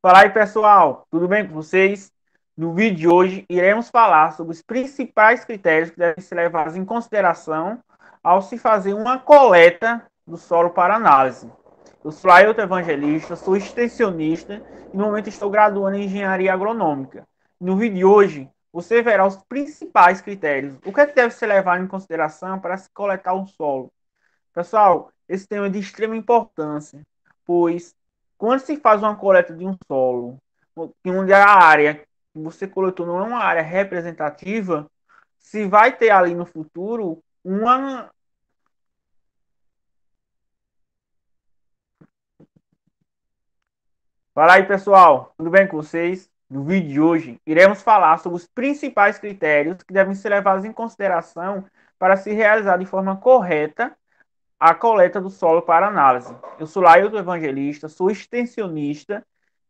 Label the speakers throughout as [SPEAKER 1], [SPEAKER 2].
[SPEAKER 1] Fala aí, pessoal, tudo bem com vocês? No vídeo de hoje, iremos falar sobre os principais critérios que devem ser levados em consideração ao se fazer uma coleta do solo para análise. Eu sou Ailton Evangelista, sou extensionista e no momento estou graduando em Engenharia Agronômica. No vídeo de hoje, você verá os principais critérios. O que é que deve ser levado em consideração para se coletar um solo? Pessoal, esse tema é de extrema importância, pois quando se faz uma coleta de um solo, onde a área que você coletou não é uma área representativa, se vai ter ali no futuro uma. Fala aí, pessoal, tudo bem com vocês? No vídeo de hoje, iremos falar sobre os principais critérios que devem ser levados em consideração para se realizar de forma correta a coleta do solo para análise. Eu sou Lailton Evangelista, sou extensionista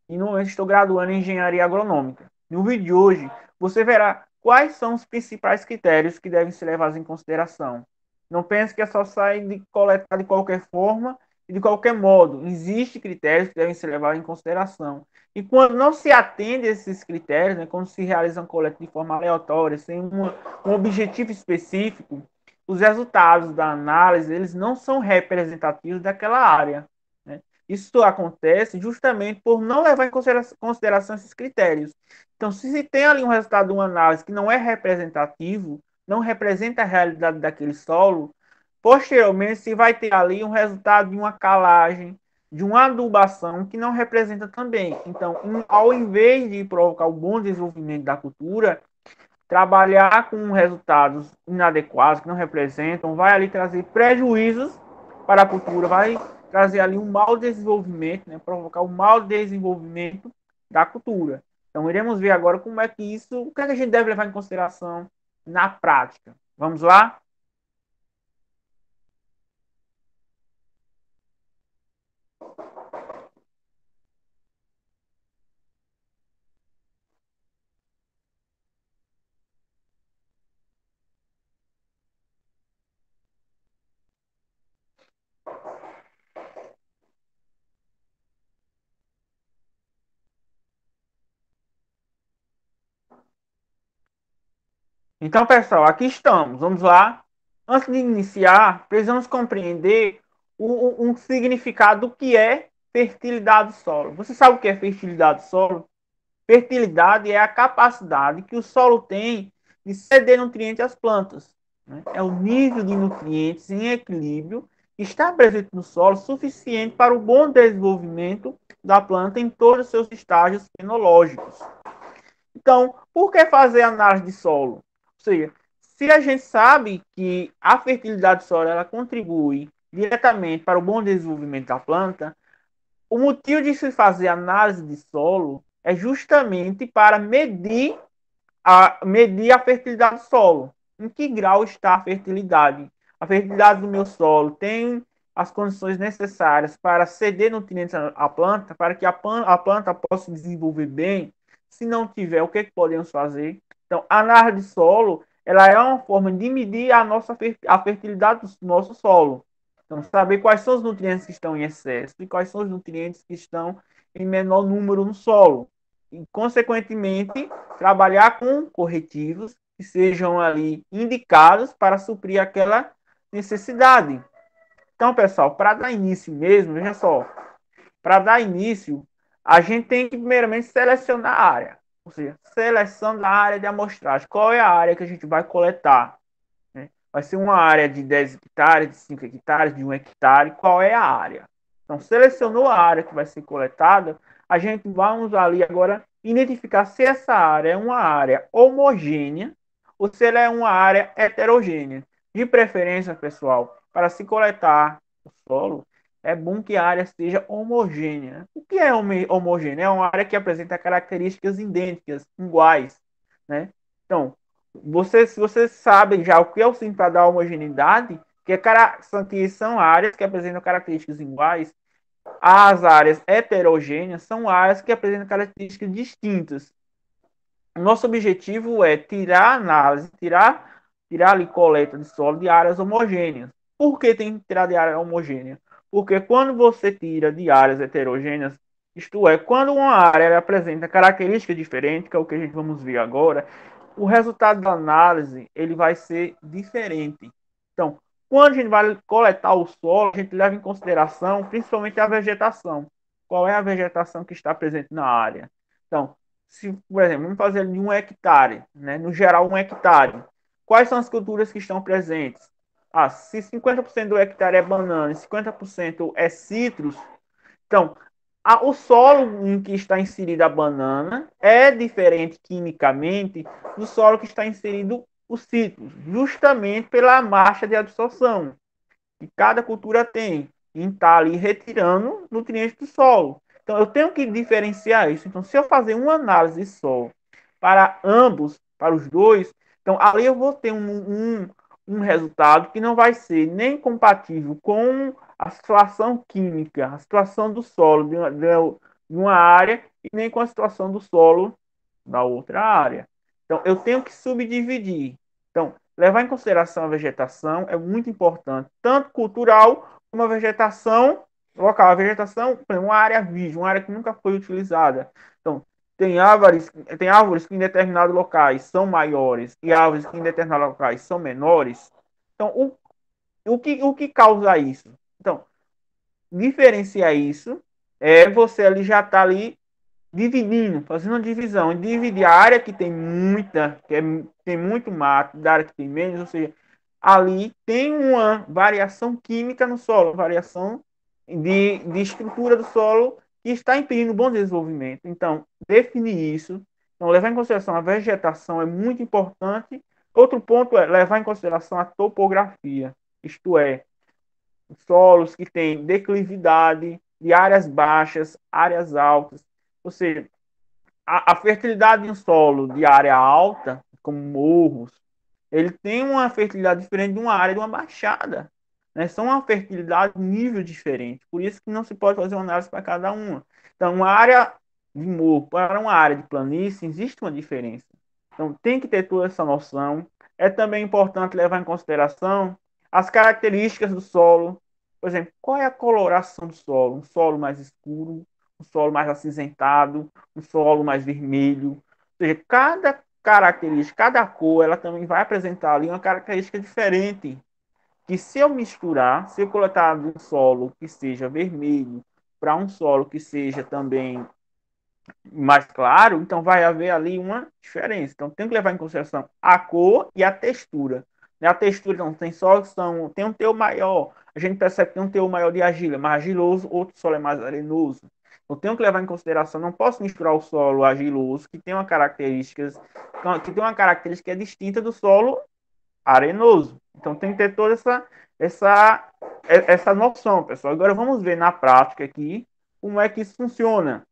[SPEAKER 1] e no momento estou graduando em Engenharia Agronômica. No vídeo de hoje, você verá quais são os principais critérios que devem ser levados em consideração. Não pense que é só sair de coletar de qualquer forma e de qualquer modo. Existem critérios que devem ser levados em consideração. E quando não se atende a esses critérios, né, quando se realiza uma coleta de forma aleatória, sem um objetivo específico, os resultados da análise eles não são representativos daquela área. Né? Isso acontece justamente por não levar em consideração esses critérios. Então, se tem ali um resultado de uma análise que não é representativo, não representa a realidade daquele solo, posteriormente se vai ter ali um resultado de uma calagem, de uma adubação que não representa também. Então, ao invés de provocar o bom desenvolvimento da cultura, trabalhar com resultados inadequados, que não representam, vai ali trazer prejuízos para a cultura, vai trazer ali um mau desenvolvimento, né, provocar um mau desenvolvimento da cultura. Então, iremos ver agora como é que isso, o que é que a gente deve levar em consideração na prática. Vamos lá? Então, pessoal, aqui estamos. Vamos lá. Antes de iniciar, precisamos compreender um significado do que é fertilidade do solo. Você sabe o que é fertilidade do solo? Fertilidade é a capacidade que o solo tem de ceder nutrientes às plantas. Né? É o nível de nutrientes em equilíbrio que está presente no solo suficiente para o bom desenvolvimento da planta em todos os seus estágios fenológicos. Então, por que fazer análise de solo? Ou seja, se a gente sabe que a fertilidade do solo ela contribui diretamente para o bom desenvolvimento da planta, o motivo de se fazer análise de solo é justamente para medir a fertilidade do solo. Em que grau está a fertilidade? A fertilidade do meu solo tem as condições necessárias para ceder nutrientes à planta, para que a planta possa se desenvolver bem. Se não tiver, o que, é que podemos fazer? Então, a análise de solo ela é uma forma de medir a fertilidade do nosso solo. Então, saber quais são os nutrientes que estão em excesso e quais são os nutrientes que estão em menor número no solo. E, consequentemente, trabalhar com corretivos que sejam ali indicados para suprir aquela necessidade. Então, pessoal, para dar início mesmo, veja só, para dar início, a gente tem que primeiramente selecionar a área, ou seja, seleção da área de amostragem. Qual é a área que a gente vai coletar? Né? Vai ser uma área de 10 hectares, de 5 hectares, de 1 hectare. Qual é a área? Então, selecionou a área que vai ser coletada, a gente vamos ali agora identificar se essa área é uma área homogênea ou se ela é uma área heterogênea. De preferência, pessoal, para se coletar o solo, é bom que a área seja homogênea. O que é homogênea? É uma área que apresenta características idênticas, iguais. Né? Então, se você sabe já o que é o significado da homogeneidade, que são áreas que apresentam características iguais, as áreas heterogêneas são áreas que apresentam características distintas. Nosso objetivo é tirar a análise, tirar ali coleta de solo de áreas homogêneas. Por que tem que tirar de área homogênea? Porque quando você tira de áreas heterogêneas, Isto é, quando uma área apresenta características diferentes, que é o que a gente vamos ver agora, o resultado da análise ele vai ser diferente. Então, quando a gente vai coletar o solo, a gente leva em consideração principalmente a vegetação. Qual é a vegetação que está presente na área? Então, se, por exemplo, vamos fazer de 1 hectare, né? No geral, 1 hectare. Quais são as culturas que estão presentes? Ah, se 50% do hectare é banana e 50% é citros, então, o solo em que está inserida a banana é diferente quimicamente do solo que está inserido o citro, justamente pela marcha de absorção que cada cultura tem em estar ali retirando nutrientes do solo. Então, eu tenho que diferenciar isso. Então, se eu fazer uma análise de solo para ambos, para os dois, então ali eu vou ter um resultado que não vai ser nem compatível com a situação química, a situação do solo de uma área, e nem com a situação do solo da outra área. Então, eu tenho que subdividir. Então, levar em consideração a vegetação é muito importante, tanto cultural como a vegetação local. A vegetação, por exemplo, uma área virgem, uma área que nunca foi utilizada. Então, tem árvores que em determinados locais são maiores e árvores que em determinados locais são menores. Então, o que causa isso? Então, diferenciar isso é você ali já estar ali dividindo, fazendo uma divisão, e dividir a área que tem tem muito mato, da área que tem menos, ou seja, ali tem uma variação química no solo, variação de estrutura do solo que está impedindo o bom desenvolvimento. Então, definir isso, então, levar em consideração a vegetação é muito importante. Outro ponto é levar em consideração a topografia, isto é, solos que têm declividade, de áreas baixas, áreas altas, ou seja, a fertilidade de um solo de área alta, como morros, ele tem uma fertilidade diferente de uma área de uma baixada. Né? São uma fertilidade nível diferente. Por isso que não se pode fazer uma análise para cada uma. Então, uma área de morro para uma área de planície, existe uma diferença. Então, tem que ter toda essa noção. É também importante levar em consideração as características do solo. Por exemplo, qual é a coloração do solo? Um solo mais escuro, um solo mais acinzentado, um solo mais vermelho. Ou seja, cada característica, cada cor, ela também vai apresentar ali uma característica diferente. Que se eu misturar, se eu coletar de um solo que seja vermelho para um solo que seja também mais claro, então vai haver ali uma diferença. Então tem que levar em consideração a cor e a textura. A textura não tem só tem um teor maior. A gente percebe que tem um teor maior de argila, mais argiloso, outro solo é mais arenoso. Eu tenho que levar em consideração, não posso misturar o solo argiloso, que tem uma característica que é distinta do solo arenoso. Então tem que ter toda essa noção, pessoal. Agora vamos ver na prática aqui como é que isso funciona.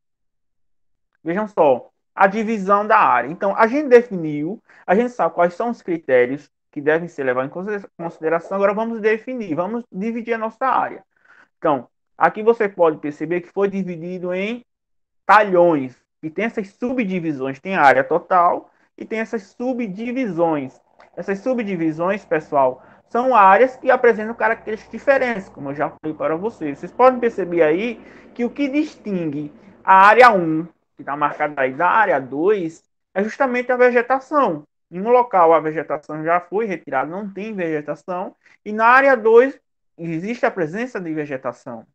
[SPEAKER 1] Vejam só, a divisão da área. Então, a gente definiu, a gente sabe quais são os critérios que devem ser levados em consideração. Agora vamos definir, vamos dividir a nossa área. Então, aqui você pode perceber que foi dividido em talhões, e tem essas subdivisões, tem a área total e tem essas subdivisões. Essas subdivisões, pessoal, são áreas que apresentam características diferentes, como eu já falei para vocês. Vocês podem perceber aí que o que distingue a área 1, que está marcada aí, da área 2, é justamente a vegetação. Em um local a vegetação já foi retirada, não tem vegetação, e na área 2 existe a presença de vegetação.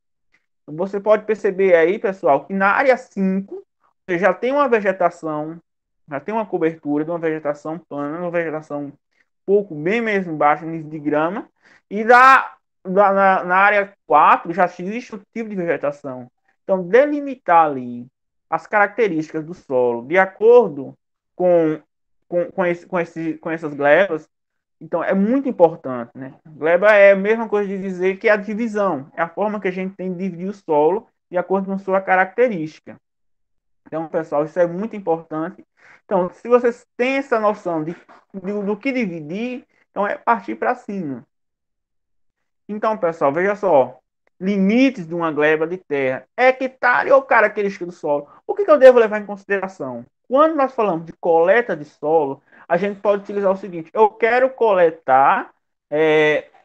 [SPEAKER 1] Você pode perceber aí, pessoal, que na área 5 você já tem uma vegetação, já tem uma cobertura de uma vegetação plana, uma vegetação um pouco bem mesmo baixa, nível de grama, e na área 4 já existe outro tipo de vegetação. Então, delimitar ali as características do solo de acordo com, com essas glebas, então, é muito importante, né? Gleba é a mesma coisa de dizer que é a divisão, é a forma que a gente tem de dividir o solo de acordo com sua característica. Então, pessoal, isso é muito importante. Então, se vocês têm essa noção do que dividir, então é partir para cima. Então, pessoal, veja só. Limites de uma gleba de terra. Hectare ou característica do solo. O que eu devo levar em consideração? Quando nós falamos de coleta de solo, a gente pode utilizar o seguinte: eu quero coletar,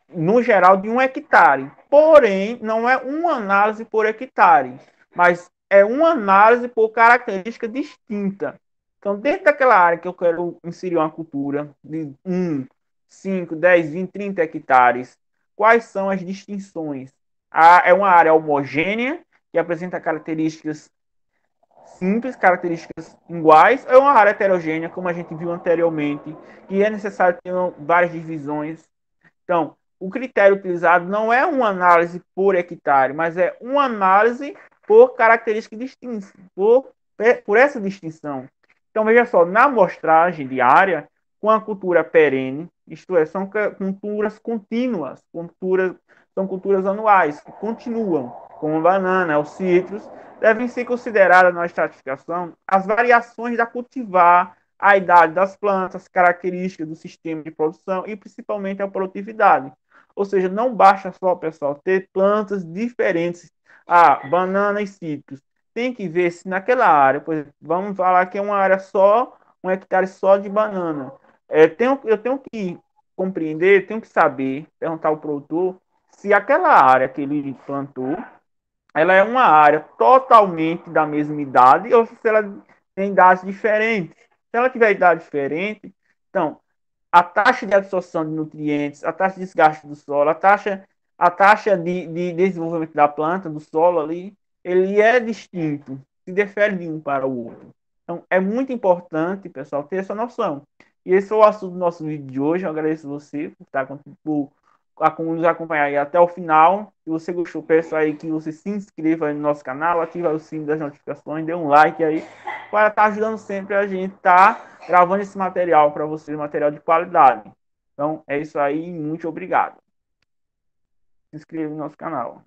[SPEAKER 1] no geral, de 1 hectare. Porém, não é uma análise por hectare, mas é uma análise por característica distinta. Então, dentro daquela área que eu quero inserir uma cultura de 1, 5, 10, 20, 30 hectares, quais são as distinções? É uma área homogênea, que apresenta características simples, características iguais, ou é uma área heterogênea, como a gente viu anteriormente, que é necessário ter várias divisões. Então, o critério utilizado não é uma análise por hectare, mas é uma análise por característica distinta, por essa distinção. Então, veja só, na amostragem diária, com a cultura perene, isto é, são culturas contínuas, são culturas anuais, que continuam, como a banana, os citros, devem ser consideradas na estratificação as variações da cultivar, a idade das plantas, características do sistema de produção e principalmente a produtividade. Ou seja, não basta só, pessoal, ter plantas diferentes, banana e citros. Tem que ver se naquela área, por exemplo, vamos falar que é uma área só, um hectare só de banana. Eu tenho que compreender, tenho que saber, perguntar ao produtor se aquela área que ele plantou, ela é uma área totalmente da mesma idade ou se ela tem idades diferentes. Se ela tiver idade diferente, então a taxa de absorção de nutrientes, a taxa de desgaste do solo, a taxa de desenvolvimento da planta, do solo ali, ele é distinto, se difere de um para o outro. Então, é muito importante, pessoal, ter essa noção. E esse foi o assunto do nosso vídeo de hoje. Eu agradeço você por nos acompanhar aí até o final. Se você gostou, peço aí que você se inscreva aí no nosso canal, ative o sininho das notificações, dê um like aí, para estar ajudando sempre a gente estar gravando esse material para vocês, material de qualidade. Então, é isso aí. Muito obrigado. Se inscreva no nosso canal.